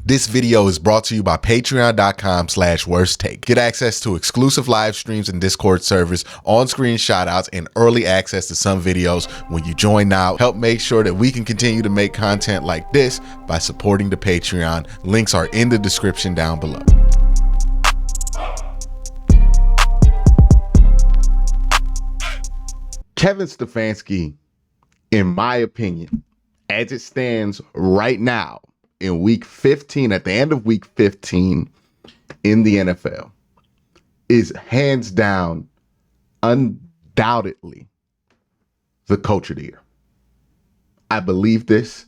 This video is brought to you by patreon.com/worsttake. Get access to exclusive live streams and Discord servers, on-screen shoutouts, and early access to some videos when you join now. Help make sure that we can continue to make content like this by supporting the Patreon. Links are in the description down below. Kevin Stefanski, in my opinion, as it stands right now, in week 15, at the end of week 15 in the NFL, is hands down, undoubtedly, the coach of the year. I believe this.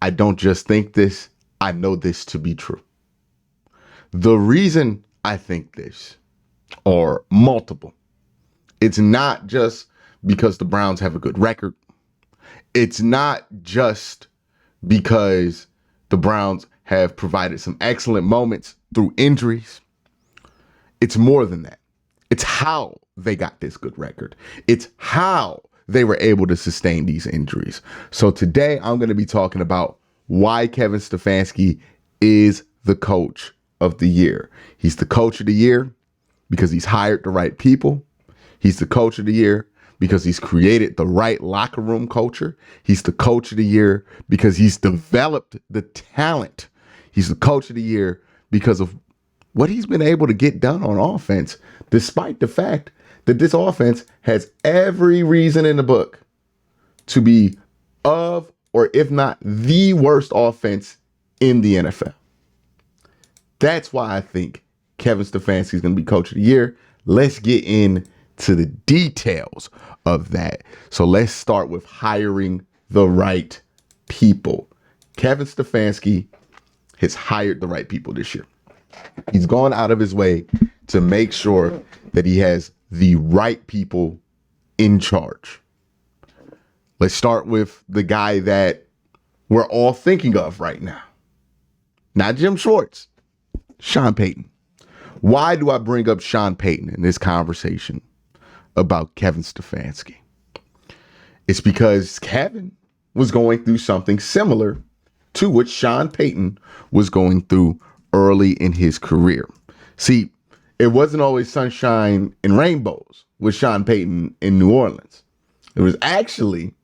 I don't just think this. I know this to be true. The reason I think this are multiple. It's not just because the Browns have a good record. It's not just because the Browns have provided some excellent moments through injuries. It's more than that. It's how they got this good record. It's how they were able to sustain these injuries. So today I'm going to be talking about why Kevin Stefanski is the coach of the year. He's the coach of the year because he's hired the right people. He's the coach of the year because he's created the right locker room culture. He's the coach of the year because he's developed the talent. He's the coach of the year because of what he's been able to get done on offense, despite the fact that this offense has every reason in the book to be of, or if not the worst offense in the NFL. That's why I think Kevin Stefanski is going to be coach of the year. Let's get into the details of that. So let's start with hiring the right people. Kevin Stefanski has hired the right people this year. He's gone out of his way to make sure that he has the right people in charge. Let's start with the guy that we're all thinking of right now. Not Jim Schwartz, Sean Payton. Why do I bring up Sean Payton in this conversation about Kevin Stefanski? It's because Kevin was going through something similar to what Sean Payton was going through early in his career. See, it wasn't always sunshine and rainbows with Sean Payton in New Orleans. It was actually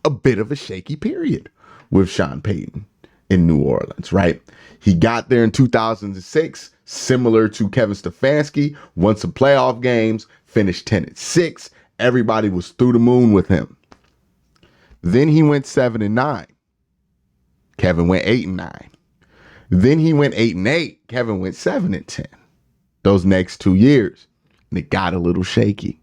a bit of a shaky period with Sean Payton in New Orleans, right? He got there in 2006, similar to Kevin Stefanski, won some playoff games, finished 10-6. Everybody was through the moon with him. Then he went 7-9. Kevin went 8-9. Then he went 8-8. Kevin went 7-10. Those next 2 years, and it got a little shaky.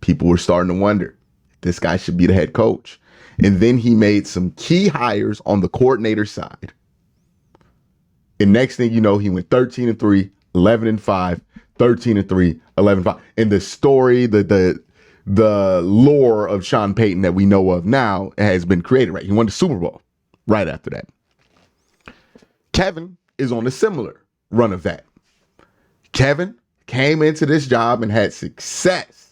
People were starting to wonder if this guy should be the head coach. And then he made some key hires on the coordinator side. And next thing you know, he went 13-3, 11-5, 13-3, 11-5. And the story, the lore of Sean Payton that we know of now has been created, right? He won the Super Bowl right after that. Kevin is on a similar run of that. Kevin came into this job and had success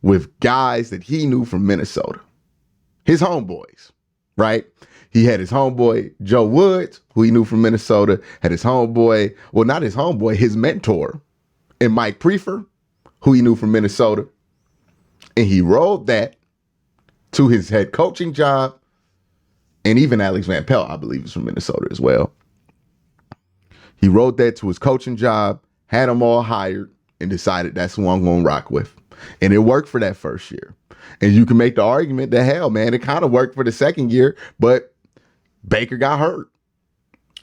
with guys that he knew from Minnesota. His homeboys, right? He had his homeboy, Joe Woods, who he knew from Minnesota, had his homeboy, well, not his homeboy, his mentor, and Mike Prefer, who he knew from Minnesota. And he rolled that to his head coaching job. And even Alex Van Pelt, I believe, is from Minnesota as well. He rolled that to his coaching job, had them all hired, and decided that's who I'm going to rock with. And it worked for that first year. And you can make the argument that, hell, man, it kind of worked for the second year, but Baker got hurt.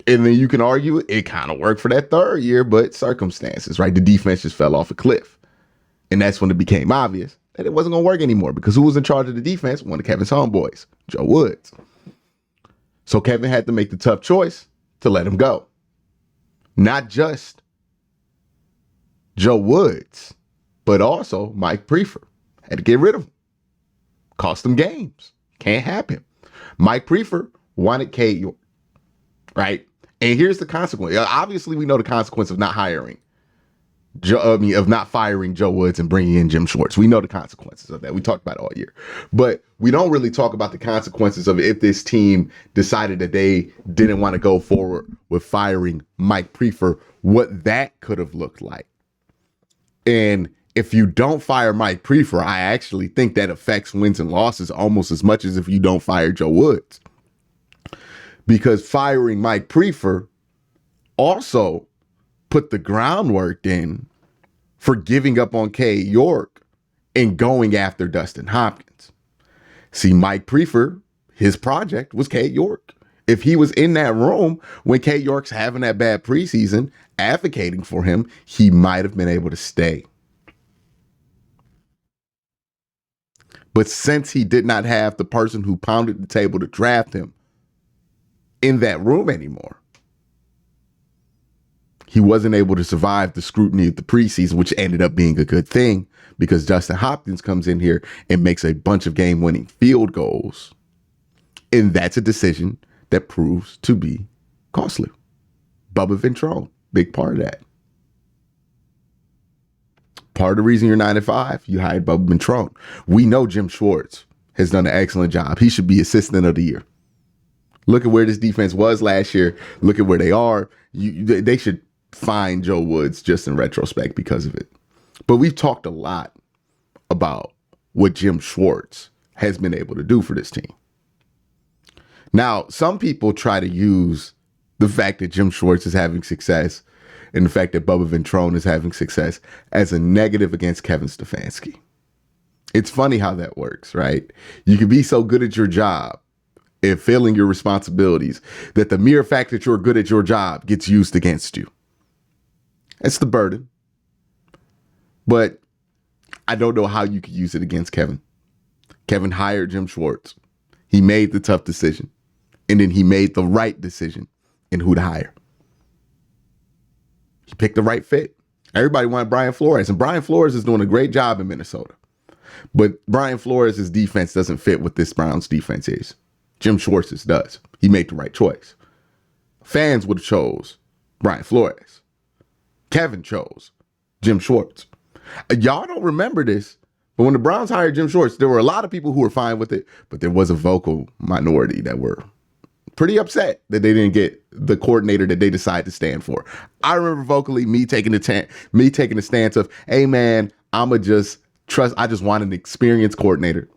And then you can argue it kind of worked for that third year, but circumstances, right? The defense just fell off a cliff. And that's when it became obvious that it wasn't going to work anymore, because who was in charge of the defense? One of Kevin's homeboys, Joe Woods. So Kevin had to make the tough choice to let him go. Not just Joe Woods, but also Mike Prefer. Had to get rid of him. Cost him games. Can't happen. Mike Prefer wanted Cade York, right? And here's the consequence. Obviously, we know the consequence of not hiring of not firing Joe Woods and bringing in Jim Schwartz. We know the consequences of that. We talked about it all year. But we don't really talk about the consequences of if this team decided that they didn't want to go forward with firing Mike Prefer, what that could have looked like. And if you don't fire Mike Prefer, I actually think that affects wins and losses almost as much as if you don't fire Joe Woods. Because firing Mike Prefer also put the groundwork in for giving up on Cade York and going after Dustin Hopkins. See, Mike Prefer, his project was Cade York. If he was in that room when Cade York's having that bad preseason, advocating for him, he might have been able to stay. But since he did not have the person who pounded the table to draft him in that room anymore, he wasn't able to survive the scrutiny of the preseason, which ended up being a good thing because Dustin Hopkins comes in here and makes a bunch of game-winning field goals. And that's a decision that proves to be costly. Bubba Ventrone, big part of that. Part of the reason you're 9-5, you hired Bubba Ventrone. We know Jim Schwartz has done an excellent job. He should be assistant of the year. Look at where this defense was last year. Look at where they are. They should find Joe Woods just in retrospect because of it. But we've talked a lot about what Jim Schwartz has been able to do for this team. Now, some people try to use the fact that Jim Schwartz is having success and the fact that Bubba Ventrone is having success as a negative against Kevin Stefanski. It's funny how that works, right? You can be so good at your job and failing your responsibilities that the mere fact that you're good at your job gets used against you. It's the burden. But I don't know how you could use it against Kevin. Kevin hired Jim Schwartz. He made the tough decision. And then he made the right decision in who to hire. He picked the right fit. Everybody wanted Brian Flores. And Brian Flores is doing a great job in Minnesota. But Brian Flores' defense doesn't fit what this Browns defense is. Jim Schwartz's does. He made the right choice. Fans would have chose Brian Flores. Kevin chose Jim Schwartz. Y'all don't remember this, but when the Browns hired Jim Schwartz, there were a lot of people who were fine with it, but there was a vocal minority that were pretty upset that they didn't get the coordinator that they decided to stand for. I remember vocally me taking the stance of, hey man, I just want an experienced coordinator.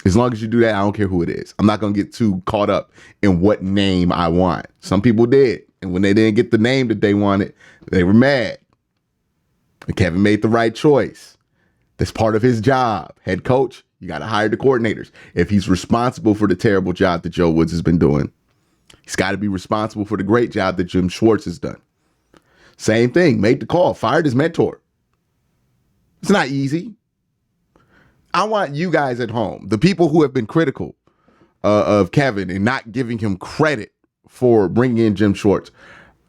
As long as you do that, I don't care who it is. I'm not going to get too caught up in what name I want. Some people did. And when they didn't get the name that they wanted, they were mad. And Kevin made the right choice. That's part of his job. Head coach, you got to hire the coordinators. If he's responsible for the terrible job that Joe Woods has been doing, he's got to be responsible for the great job that Jim Schwartz has done. Same thing. Made the call. Fired his mentor. It's not easy. I want you guys at home, the people who have been critical of Kevin and not giving him credit for bringing in Jim Schwartz.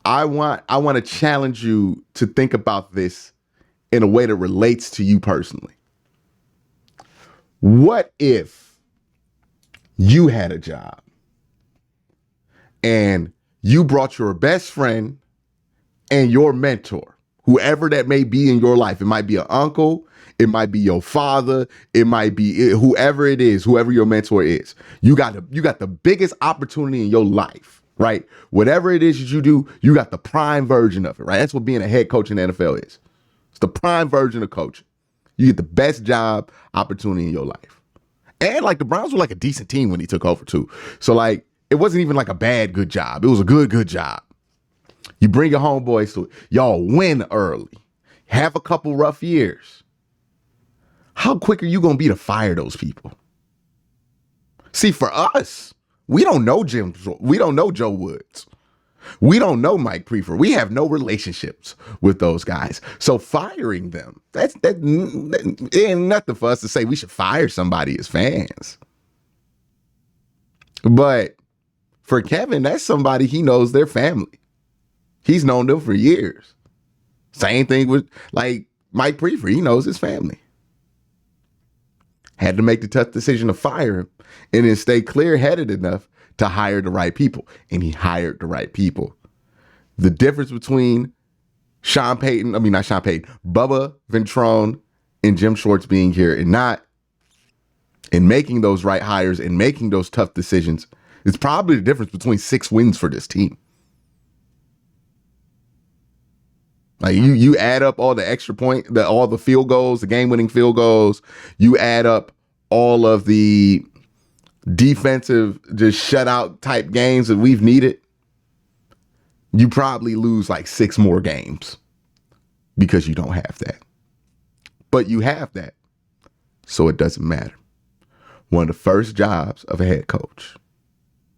I want to challenge you to think about this in a way that relates to you personally. What if you had a job and you brought your best friend and your mentor, whoever that may be in your life? It might be an uncle. It might be your father. It might be whoever it is, whoever your mentor is. You got the biggest opportunity in your life, right? Whatever it is that you do, you got the prime version of it, right? That's what being a head coach in the NFL is. It's the prime version of coaching. You get the best job opportunity in your life. And like the Browns were like a decent team when he took over too. So like, it wasn't even like a bad, good job. It was a good job. You bring your homeboys to it. Y'all win early. Have a couple rough years. How quick are you going to be to fire those people? See, for us, we don't know we don't know Joe Woods. We don't know Mike Prefer. We have no relationships with those guys. So firing them, that ain't nothing for us to say we should fire somebody as fans. But for Kevin, that's somebody he knows their family. He's known them for years. Same thing with like Mike Prefer. He knows his family. Had to make the tough decision to fire him and then stay clear-headed enough to hire the right people. And he hired the right people. The difference between Bubba Ventrone and Jim Schwartz being here and not and making those right hires and making those tough decisions is probably the difference between 6 wins for this team. Like you add up all the extra all the field goals, the game-winning field goals. You add up all of the defensive, just shutout type games that we've needed. You probably lose like 6 more games because you don't have that. But you have that, so it doesn't matter. One of the first jobs of a head coach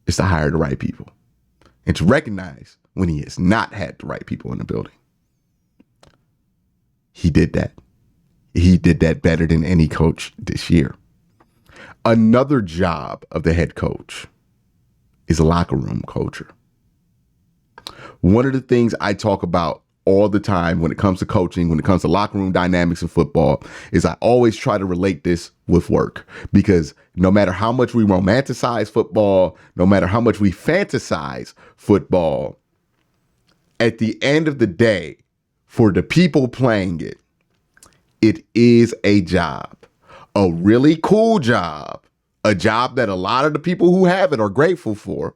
is to hire the right people and to recognize when he has not had the right people in the building. He did that. He did that better than any coach this year. Another job of the head coach is locker room culture. One of the things I talk about all the time when it comes to coaching, when it comes to locker room dynamics in football, is I always try to relate this with work, because no matter how much we romanticize football, no matter how much we fantasize football, at the end of the day, for the people playing it, it is a job, a really cool job, a job that a lot of the people who have it are grateful for,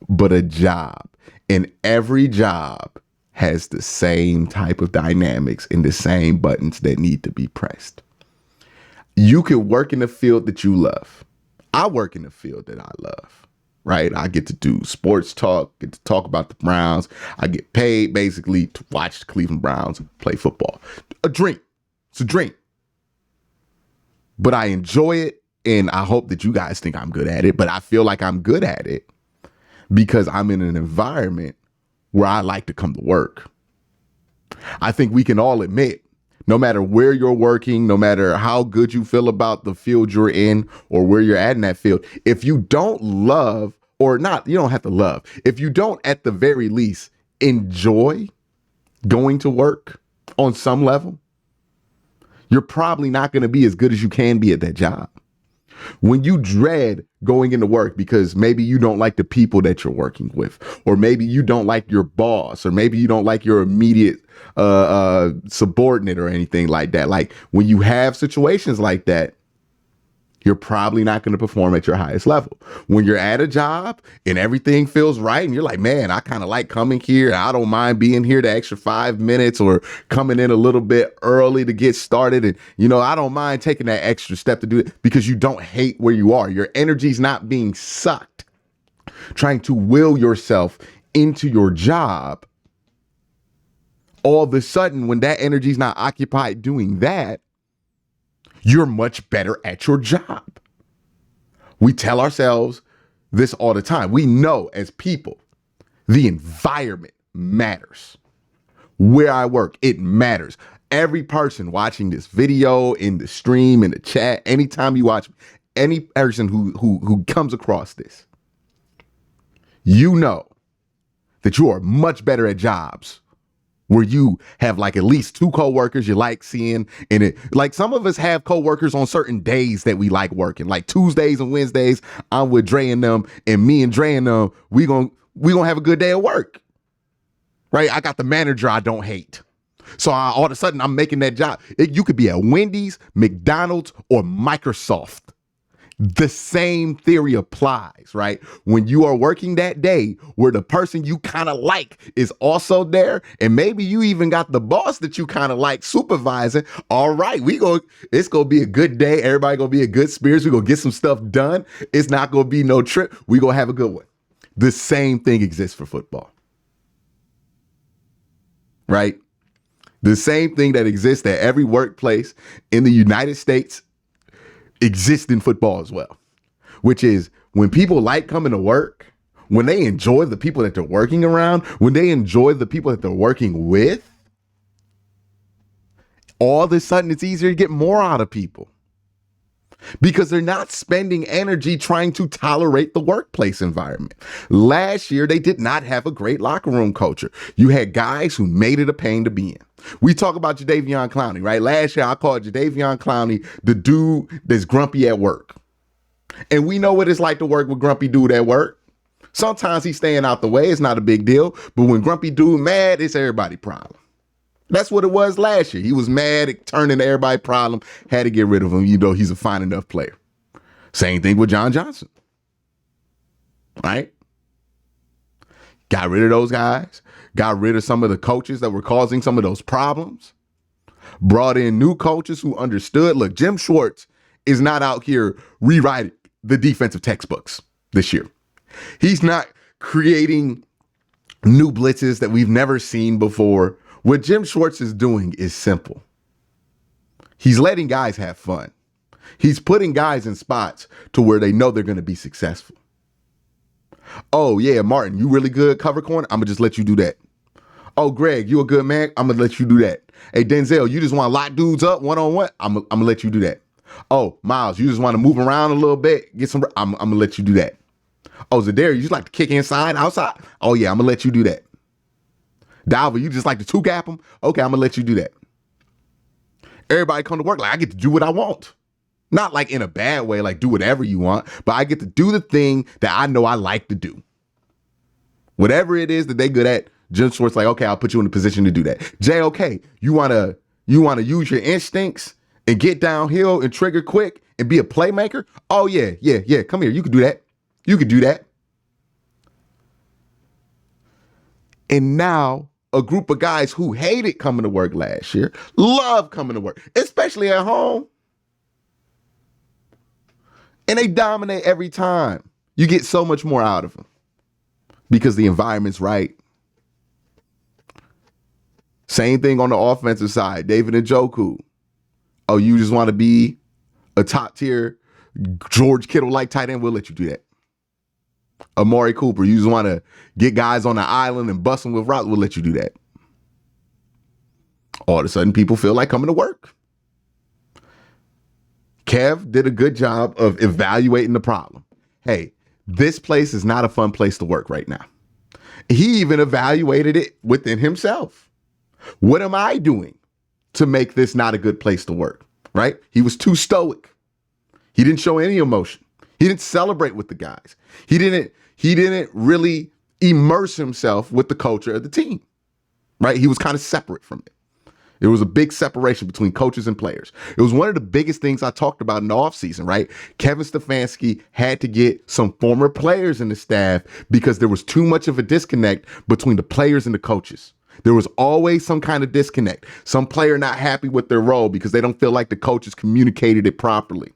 but a job. And every job has the same type of dynamics and the same buttons that need to be pressed. You can work in the field that you love. I work in the field that I love. Right? I get to do sports talk, get to talk about the Browns. I get paid basically to watch the Cleveland Browns play football. A dream. It's a dream. But I enjoy it, and I hope that you guys think I'm good at it. But I feel like I'm good at it because I'm in an environment where I like to come to work. I think we can all admit, no matter where you're working, no matter how good you feel about the field you're in or where you're at in that field, if you don't love, or not, you don't have to love, if you don't at the very least enjoy going to work on some level, you're probably not going to be as good as you can be at that job. When you dread going into work because maybe you don't like the people that you're working with, or maybe you don't like your boss, or maybe you don't like your immediate subordinate or anything like that. Like when you have situations like that, you're probably not going to perform at your highest level. When you're at a job and everything feels right and you're like, man, I kind of like coming here. I don't mind being here the extra 5 minutes or coming in a little bit early to get started. And, I don't mind taking that extra step to do it because you don't hate where you are. Your energy's not being sucked, trying to will yourself into your job. All of a sudden, when that energy's not occupied doing that, you're much better at your job. We tell ourselves this all the time. We know as people, the environment matters. Where I work, it matters. Every person watching this video, in the stream, in the chat, anytime you watch, any person who comes across this, you know that you are much better at jobs where you have like at least 2 coworkers you like seeing in it. Like some of us have coworkers on certain days that we like working, like Tuesdays and Wednesdays. I'm with Dre and them, and me and Dre and them, we gonna have a good day at work, right? I got the manager I don't hate. So all of a sudden I'm making that job. You could be at Wendy's, McDonald's, or Microsoft. The same theory applies, right? When you are working that day where the person you kind of like is also there, and maybe you even got the boss that you kind of like supervising, all right, it's going to be a good day. Everybody going to be in good spirits. We're going to get some stuff done. It's not going to be no trip. We're going to have a good one. The same thing exists for football, right? The same thing that exists at every workplace in the United States exist in football as well, which is when people like coming to work, when they enjoy the people that they're working around, when they enjoy the people that they're working with, all of a sudden it's easier to get more out of people because they're not spending energy trying to tolerate the workplace environment. Last year, they did not have a great locker room culture. You had guys who made it a pain to be in. We talk about Jadeveon Clowney, right? Last year, I called Jadeveon Clowney the dude that's grumpy at work. And we know what it's like to work with grumpy dude at work. Sometimes he's staying out the way. It's not a big deal. But when Grumpy Dude mad, it's everybody's problem. That's what it was last year. He was mad. It turned into everybody's problem. Had to get rid of him. You know, he's a fine enough player. Same thing with John Johnson. Right? Got rid of those guys. Got rid of some of the coaches that were causing some of those problems. Brought in new coaches who understood. Look, Jim Schwartz is not out here rewriting the defensive textbooks this year. He's not creating new blitzes that we've never seen before. What Jim Schwartz is doing is simple. He's letting guys have fun. He's putting guys in spots to where they know they're going to be successful. Oh, yeah, Martin, you really good cover corner? I'm going to just let you do that. Oh, Greg, you a good man? I'm going to let you do that. Hey, Denzel, you just want to lock dudes up one-on-one? I'm going to let you do that. Oh, Miles, you just want to move around a little bit? I'm going to let you do that. Oh, Zadarius, you just like to kick inside, outside? Oh, yeah, I'm going to let you do that. Dalva, you just like to two-gap them? Okay, I'm going to let you do that. Everybody come to work like I get to do what I want. Not like in a bad way, like do whatever you want, but I get to do the thing that I know I like to do. Whatever it is that they good at, Jim Schwartz like, okay, I'll put you in a position to do that. Jay, okay, you wanna use your instincts and get downhill and trigger quick and be a playmaker? Oh yeah, come here, you can do that. You can do that. And now a group of guys who hated coming to work last year love coming to work, especially at home. And they dominate every time. You get so much more out of them because the environment's right. Same thing on the offensive side. David Njoku. Oh, you just want to be a top tier George Kittle-like tight end? We'll let you do that. Amari Cooper. You just want to get guys on the island and bust them with routes? We'll let you do that. All of a sudden, people feel like coming to work. Kev did a good job of evaluating the problem. Hey, this place is not a fun place to work right now. He even evaluated it within himself. What am I doing to make this not a good place to work? Right? He was too stoic. He didn't show any emotion. He didn't celebrate with the guys. He didn't really immerse himself with the culture of the team. Right? He was kind of separate from it. There was a big separation between coaches and players. It was one of the biggest things I talked about in the offseason, right? Kevin Stefanski had to get some former players in the staff because there was too much of a disconnect between the players and the coaches. There was always some kind of disconnect. Some player not happy with their role because they don't feel like the coaches communicated it properly.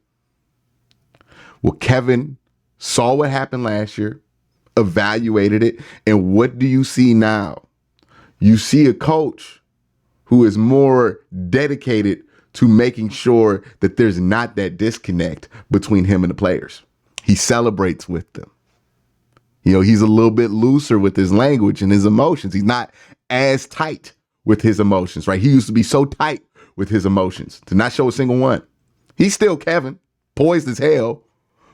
Well, Kevin saw what happened last year, evaluated it, and what do you see now? You see a coach who is more dedicated to making sure that there's not that disconnect between him and the players. He celebrates with them. You know, he's a little bit looser with his language and his emotions. He's not as tight with his emotions, right? He used to be so tight with his emotions to not show a single one. He's still Kevin, poised as hell.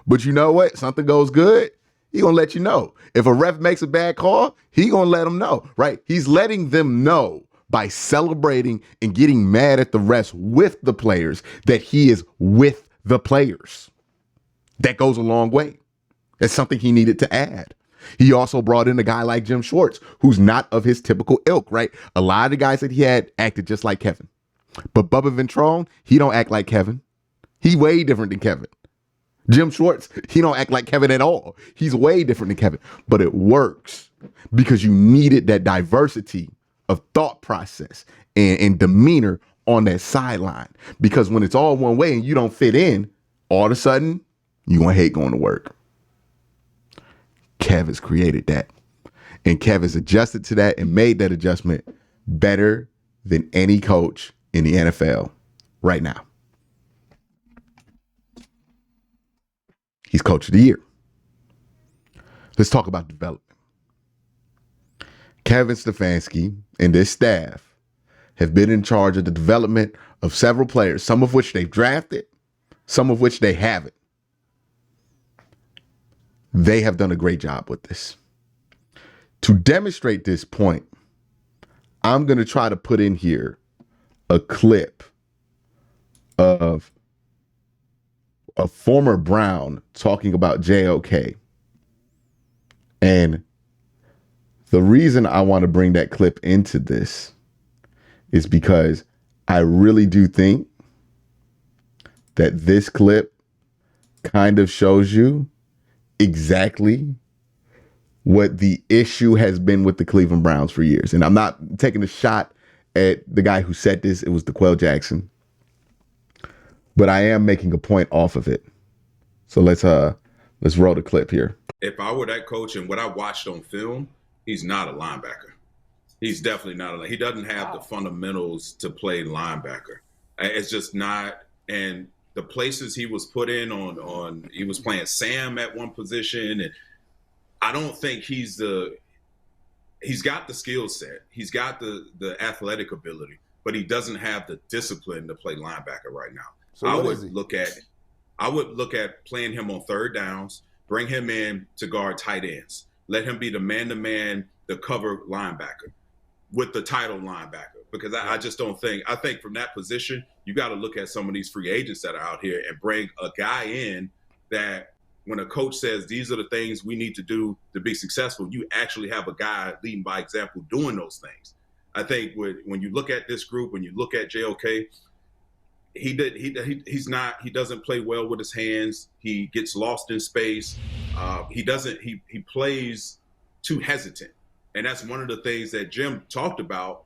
But you know what? Something goes good, he gonna let you know. If a ref makes a bad call, he gonna let them know, right? He's letting them know by celebrating and getting mad at the refs with the players that he is with the players. That goes a long way. That's something he needed to add. He also brought in a guy like Jim Schwartz, who's not of his typical ilk, right? A lot of the guys that he had acted just like Kevin. But Bubba Ventrone, he don't act like Kevin. He way different than Kevin. Jim Schwartz, he don't act like Kevin at all. He's way different than Kevin. But it works because you needed that diversity of thought process and demeanor on that sideline. Because when it's all one way and you don't fit in, all of a sudden, you're going to hate going to work. Kev has created that. And Kev has adjusted to that and made that adjustment better than any coach in the NFL right now. He's coach of the year. Let's talk about development. Kevin Stefanski and this staff have been in charge of the development of several players, some of which they've drafted, some of which they haven't. They have done a great job with this. To demonstrate this point, I'm going to try to put in here a clip of a former Brown talking about JOK And the reason I want to bring that clip into this is because I really do think that this clip kind of shows you exactly what the issue has been with the Cleveland Browns for years. And I'm not taking a shot at the guy who said this. It was DeQuell Jackson. But I am making a point off of it. So let's roll the clip here. If I were that coach and what I watched on film, he's not a linebacker. He's definitely not he doesn't have the fundamentals to play linebacker. It's just not. And the places he was put in on he was playing Sam at one position, and I don't think he's got the skill set. He's got the athletic ability, but he doesn't have the discipline to play linebacker right now. So I would look at playing him on third downs, bring him in to guard tight ends. Let him be the man-to-man, the cover linebacker with the title linebacker. Because I just don't think – I think from that position, you got to look at some of these free agents that are out here and bring a guy in that when a coach says these are the things we need to do to be successful, you actually have a guy leading by example doing those things. I think when you look at this group, when you look at JOK, he doesn't play well with his hands. He gets lost in space. He plays too hesitant. And that's one of the things that Jim talked about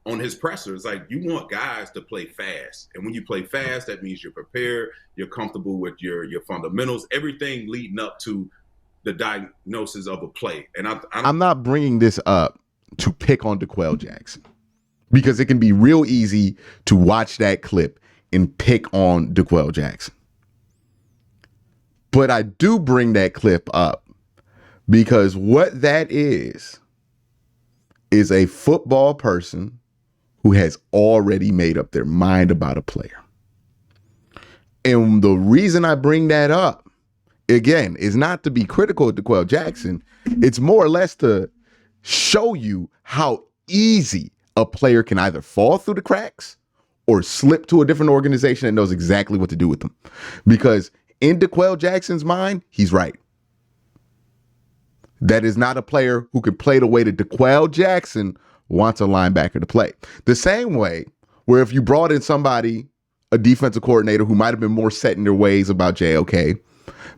on his presser. It's like you want guys to play fast. And when you play fast, that means you're prepared, you're comfortable with your fundamentals, everything leading up to the diagnosis of a play. And I'm not bringing this up to pick on DeQuell Jackson, because it can be real easy to watch that clip and pick on DeQuell Jackson. But I do bring that clip up because what that is a football person who has already made up their mind about a player. And the reason I bring that up, again, is not to be critical of DeQuell Jackson. It's more or less to show you how easy a player can either fall through the cracks or slip to a different organization that knows exactly what to do with them. Because in DeQuell Jackson's mind, he's right. That is not a player who can play the way that DeQuell Jackson wants a linebacker to play. The same way where if you brought in somebody, a defensive coordinator who might have been more set in their ways about JOK,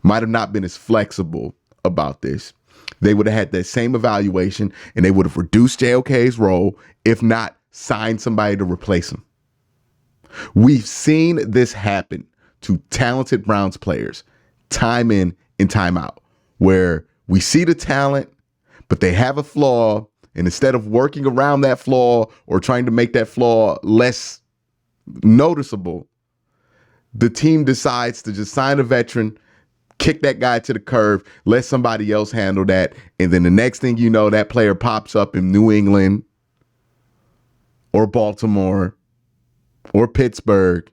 might have not been as flexible about this, they would have had that same evaluation and they would have reduced JOK's role, if not signed somebody to replace him. We've seen this happen to talented Browns players time in and time out, where we see the talent, but they have a flaw. And instead of working around that flaw or trying to make that flaw less noticeable, the team decides to just sign a veteran, kick that guy to the curb, let somebody else handle that. And then the next thing you know, that player pops up in New England or Baltimore or Pittsburgh,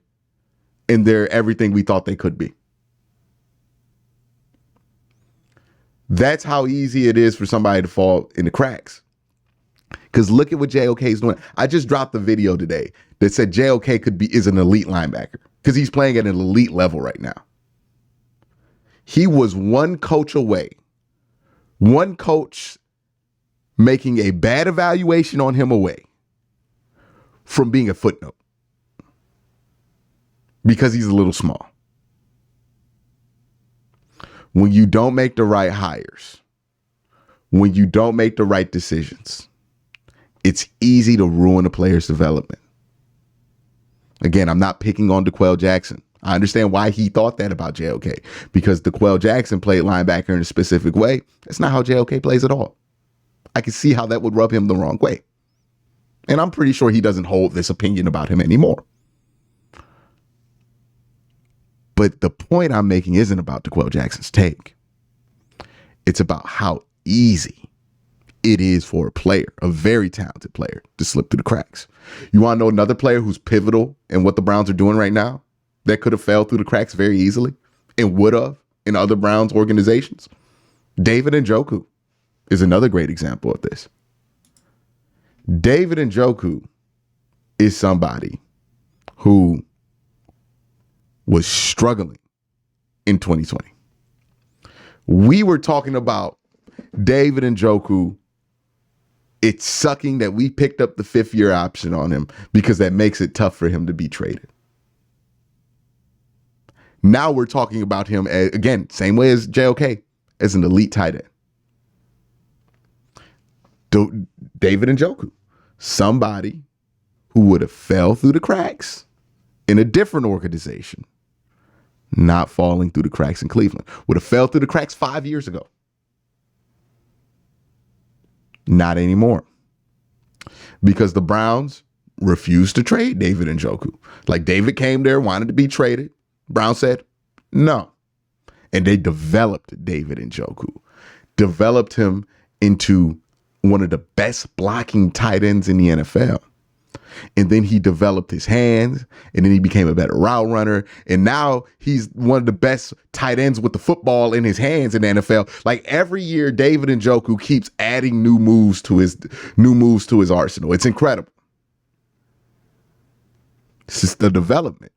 and they're everything we thought they could be. That's how easy it is for somebody to fall in the cracks. Because look at what JOK is doing. I just dropped a video today that said JOK is an elite linebacker because he's playing at an elite level right now. He was one coach away, one coach making a bad evaluation on him away from being a footnote because he's a little small. When you don't make the right hires, when you don't make the right decisions, it's easy to ruin a player's development. Again, I'm not picking on DeQuell Jackson. I understand why he thought that about JOK, because DeQuell Jackson played linebacker in a specific way. That's not how JOK plays at all. I can see how that would rub him the wrong way. And I'm pretty sure he doesn't hold this opinion about him anymore. But the point I'm making isn't about DeQuell Jackson's take. It's about how easy it is for a player, a very talented player, to slip through the cracks. You want to know another player who's pivotal in what the Browns are doing right now that could have fell through the cracks very easily and would have in other Browns organizations? David Njoku is another great example of this. David Njoku is somebody who was struggling in 2020. We were talking about David Njoku, it's sucking that we picked up the 5th-year option on him because that makes it tough for him to be traded. Now we're talking about him, as, again, same way as JOK, as an elite tight end. David Njoku, somebody who would have fell through the cracks in a different organization, not falling through the cracks in Cleveland. Would have fell through the cracks 5 years ago. Not anymore. Because the Browns refused to trade David Njoku. Like, David came there, wanted to be traded. Brown said, no. And they developed David Njoku. Developed him into one of the best blocking tight ends in the NFL. And then he developed his hands, and then he became a better route runner. And now he's one of the best tight ends with the football in his hands in the NFL. Like, every year, David Njoku keeps adding new moves to his arsenal. It's incredible. It's just the development.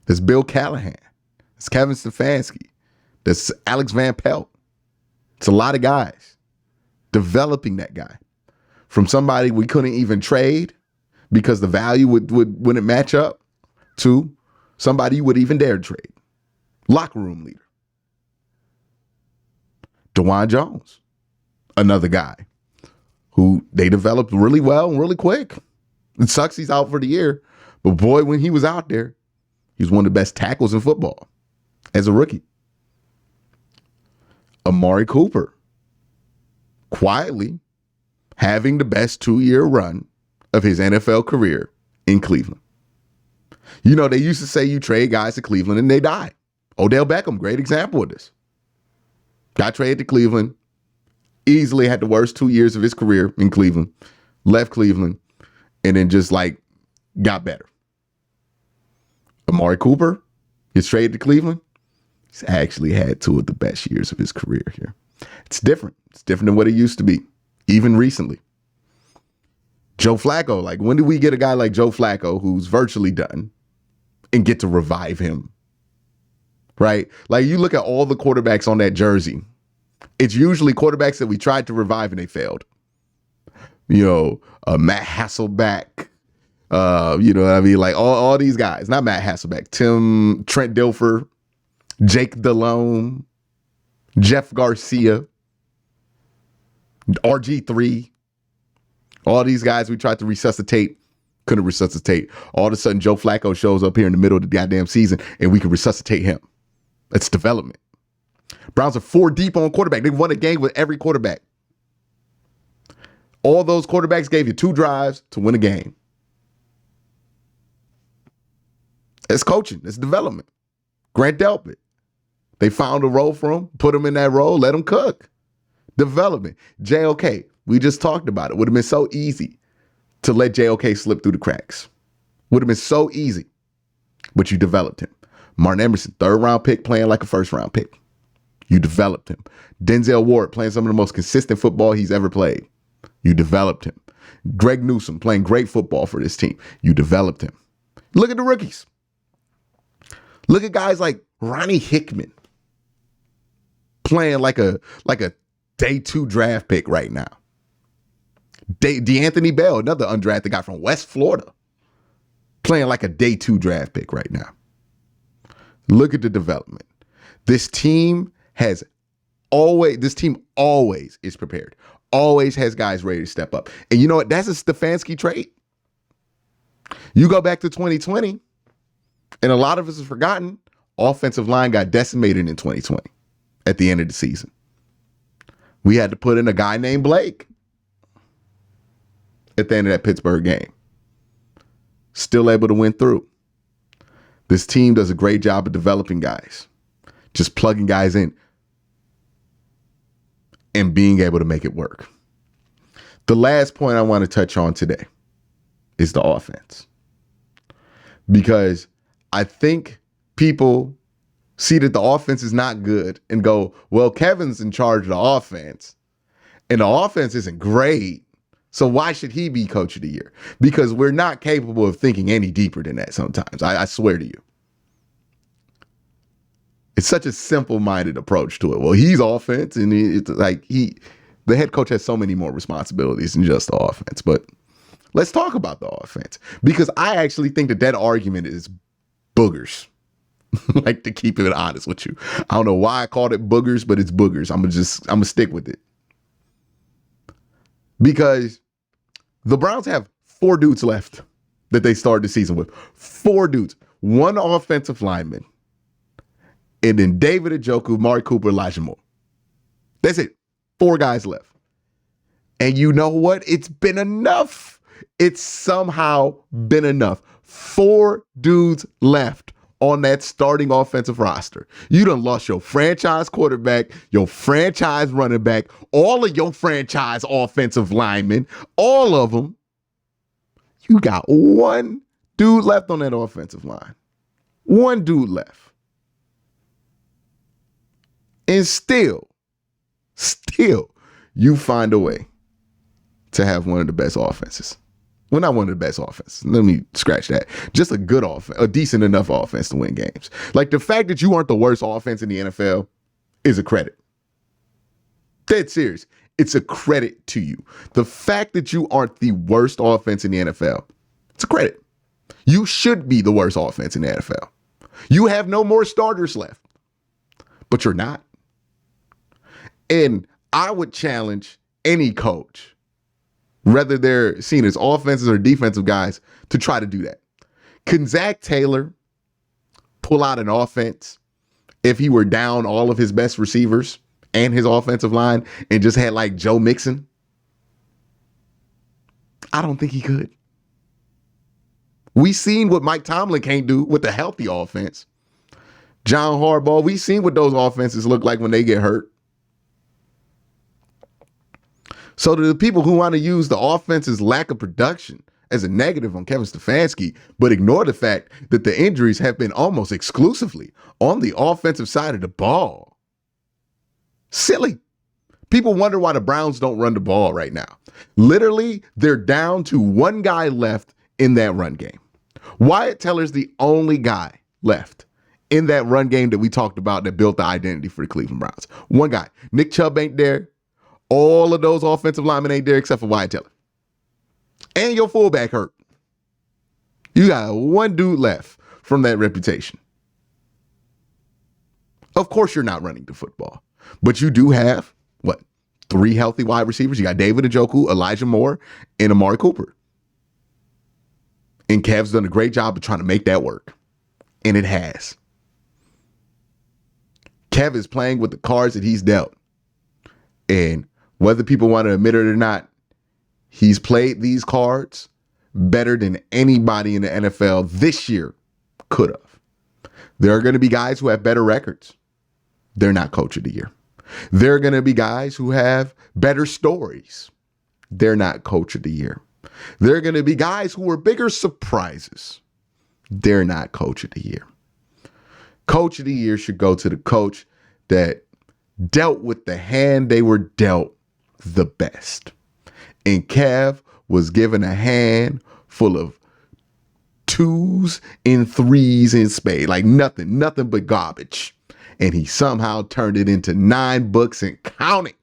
There's Bill Callahan. There's Kevin Stefanski. There's Alex Van Pelt. It's a lot of guys developing that guy from somebody we couldn't even trade because the value wouldn't match up to somebody you would even dare trade. Locker room leader. DeJuan Jones, another guy who they developed really well and really quick. It sucks he's out for the year, but boy, when he was out there, he was one of the best tackles in football as a rookie. Amari Cooper, quietly having the best 2-year run of his NFL career in Cleveland. You know, they used to say you trade guys to Cleveland and they die. Odell Beckham, great example of this. Got traded to Cleveland, easily had the worst 2 years of his career in Cleveland, left Cleveland, and then just like got better. Amari Cooper gets traded to Cleveland. He's actually had 2 of the best years of his career here. It's different. It's different than what it used to be, even recently. Joe Flacco, like, when do we get a guy like Joe Flacco who's virtually done and get to revive him? Right? Like, you look at all the quarterbacks on that jersey. It's usually quarterbacks that we tried to revive and they failed. You know, Matt Hasselbeck. You know what I mean? Like, all these guys. Not Matt Hasselbeck. Trent Dilfer. Jake Delhomme. Jeff Garcia. RG3. All these guys we tried to resuscitate, couldn't resuscitate. All of a sudden, Joe Flacco shows up here in the middle of the goddamn season and we can resuscitate him. It's development. Browns are 4 deep on quarterback. They won a game with every quarterback. All those quarterbacks gave you 2 drives to win a game. It's coaching. It's development. Grant Delpit. They found a role for him, put him in that role, let him cook. Development. JOK, we just talked about it. Would have been so easy to let JOK slip through the cracks. Would have been so easy. But you developed him. Martin Emerson, 3rd round pick, playing like a 1st round pick. You developed him. Denzel Ward, playing some of the most consistent football he's ever played. You developed him. Greg Newsome, playing great football for this team. You developed him. Look at the rookies. Look at guys like Ronnie Hickman, playing like a day 2 draft pick right now. D'Anthony Bell, another undrafted guy from West Florida, playing like a day 2 draft pick right now. Look at the development. This team always is prepared. Always has guys ready to step up. And you know what? That's a Stefanski trait. You go back to 2020, and a lot of us have forgotten, offensive line got decimated in 2020 at the end of the season. We had to put in a guy named Blake at the end of that Pittsburgh game. Still able to win through. This team does a great job of developing guys, just plugging guys in and being able to make it work. The last point I want to touch on today is the offense, because I think people see that the offense is not good and go, well, Kevin's in charge of the offense and the offense isn't great, so why should he be coach of the year? Because we're not capable of thinking any deeper than that sometimes. I swear to you. It's such a simple-minded approach to it. Well, he's offense, and it's like the head coach has so many more responsibilities than just the offense. But let's talk about the offense, because I actually think that argument is boogers. Like, to keep it honest with you, I don't know why I called it boogers, but it's boogers. I'm gonna stick with it, because the Browns have 4 dudes left that they started the season with. 4 dudes, 1 offensive lineman, and then David Njoku, Mari Cooper, Elijah Moore. That's it. 4 guys left. And you know what? It's been enough. It's somehow been enough. 4 dudes left on that starting offensive roster. You done lost your franchise quarterback, your franchise running back, all of your franchise offensive linemen, all of them. You got 1 dude left on that offensive line. 1 dude left. And still, you find a way to have one of the best offenses. Well, not one of the best offenses. Let me scratch that. Just a good offense, a decent enough offense to win games. Like, the fact that you aren't the worst offense in the NFL is a credit. Dead serious. It's a credit to you. The fact that you aren't the worst offense in the NFL, it's a credit. You should be the worst offense in the NFL. You have no more starters left, but you're not. And I would challenge any coach, whether they're seen as offensive or defensive guys, to try to do that. Can Zach Taylor pull out an offense if he were down all of his best receivers and his offensive line and just had like Joe Mixon? I don't think he could. We seen what Mike Tomlin can't do with a healthy offense. John Harbaugh, we seen what those offenses look like when they get hurt. So to the people who want to use the offense's lack of production as a negative on Kevin Stefanski, but ignore the fact that the injuries have been almost exclusively on the offensive side of the ball. Silly. People wonder why the Browns don't run the ball right now. Literally, they're down to 1 guy left in that run game. Wyatt Teller's the only guy left in that run game that we talked about that built the identity for the Cleveland Browns. 1 guy. Nick Chubb ain't there. All of those offensive linemen ain't there except for Wyatt Teller. And your fullback hurt. You got 1 dude left from that reputation. Of course you're not running the football, but you do have, 3 healthy wide receivers. You got David Njoku, Elijah Moore, and Amari Cooper. And Kev's done a great job of trying to make that work. And it has. Kev is playing with the cards that he's dealt. And whether people want to admit it or not, he's played these cards better than anybody in the NFL this year could have. There are going to be guys who have better records. They're not coach of the year. There are going to be guys who have better stories. They're not coach of the year. There are going to be guys who are bigger surprises. They're not coach of the year. Coach of the year should go to the coach that dealt with the hand they were dealt the best. And Kev was given a hand full of 2s and 3s in spade, like nothing but garbage. And he somehow turned it into 9 books and counting.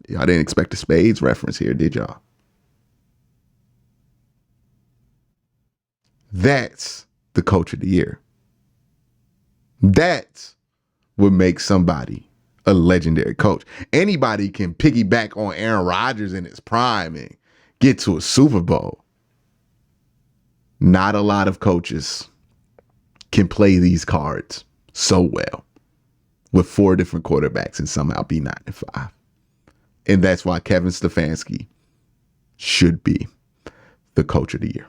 Y'all didn't expect a spades reference here, did y'all? That's the coach of the year. That's what makes somebody a legendary coach. Anybody can piggyback on Aaron Rodgers in his prime and get to a Super Bowl. Not a lot of coaches can play these cards so well with 4 different quarterbacks and somehow be 9-5. And that's why Kevin Stefanski should be the coach of the year.